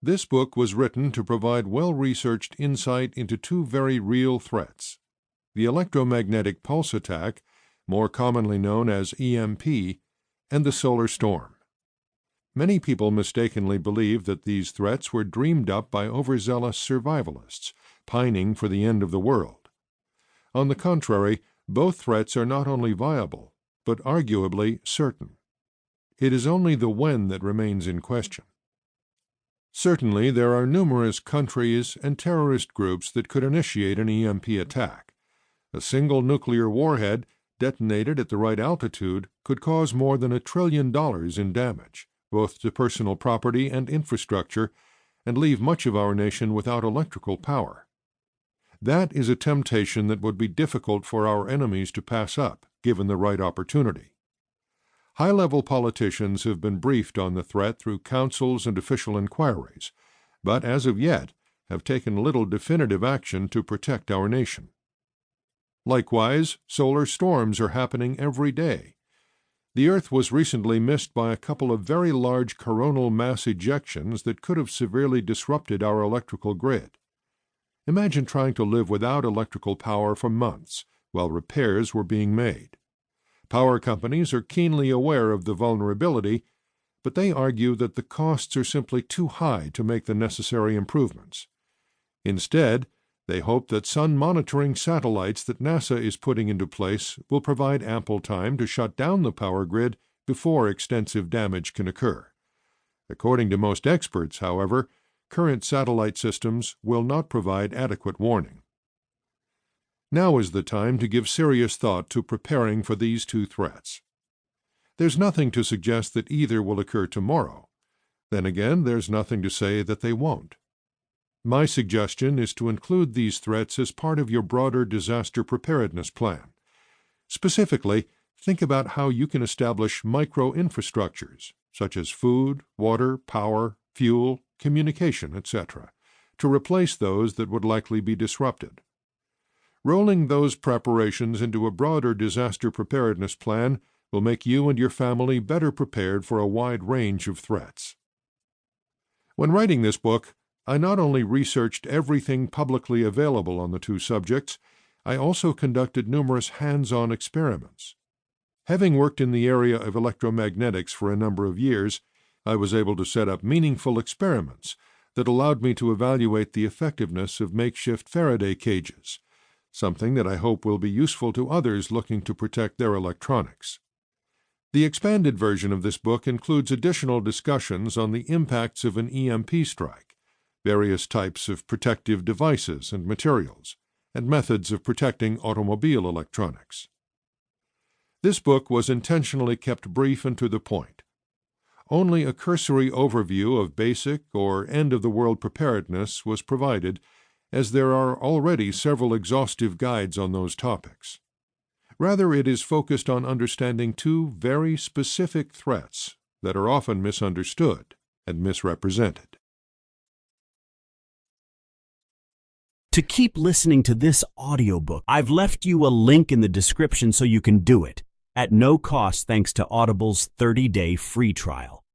This book was written to provide well-researched insight into two very real threats: the electromagnetic pulse attack, more commonly known as EMP, and the solar storm. Many people mistakenly believe that these threats were dreamed up by overzealous survivalists, pining for the end of the world. On the contrary, both threats are not only viable, but arguably certain. It is only the when that remains in question. Certainly, there are numerous countries and terrorist groups that could initiate an EMP attack. A single nuclear warhead, detonated at the right altitude, could cause more than $1 trillion in damage, both to personal property and infrastructure, and leave much of our nation without electrical power. That is a temptation that would be difficult for our enemies to pass up, given the right opportunity. High-level politicians have been briefed on the threat through councils and official inquiries, but as of yet have taken little definitive action to protect our nation. Likewise, solar storms are happening every day. The Earth was recently missed by a couple of very large coronal mass ejections that could have severely disrupted our electrical grid. Imagine trying to live without electrical power for months while repairs were being made. Power companies are keenly aware of the vulnerability, but they argue that the costs are simply too high to make the necessary improvements. Instead, they hope that sun monitoring satellites that NASA is putting into place will provide ample time to shut down the power grid before extensive damage can occur. According to most experts, however, current satellite systems will not provide adequate warning. Now is the time to give serious thought to preparing for these two threats. There's nothing to suggest that either will occur tomorrow. Then again, there's nothing to say that they won't. My suggestion is to include these threats as part of your broader disaster preparedness plan. Specifically, think about how you can establish micro-infrastructures, such as food, water, power, fuel, communication, etc., to replace those that would likely be disrupted. Rolling those preparations into a broader disaster preparedness plan will make you and your family better prepared for a wide range of threats. When writing this book, I not only researched everything publicly available on the two subjects, I also conducted numerous hands-on experiments. Having worked in the area of electromagnetics for a number of years, I was able to set up meaningful experiments that allowed me to evaluate the effectiveness of makeshift Faraday cages, something that I hope will be useful to others looking to protect their electronics. The expanded version of this book includes additional discussions on the impacts of an EMP strike, various types of protective devices and materials, and methods of protecting automobile electronics. This book was intentionally kept brief and to the point. Only a cursory overview of basic or end-of-the-world preparedness was provided, as there are already several exhaustive guides on those topics. Rather, it is focused on understanding two very specific threats that are often misunderstood and misrepresented. To keep listening to this audiobook, I've left you a link in the description so you can do it, at no cost thanks to Audible's 30-day free trial.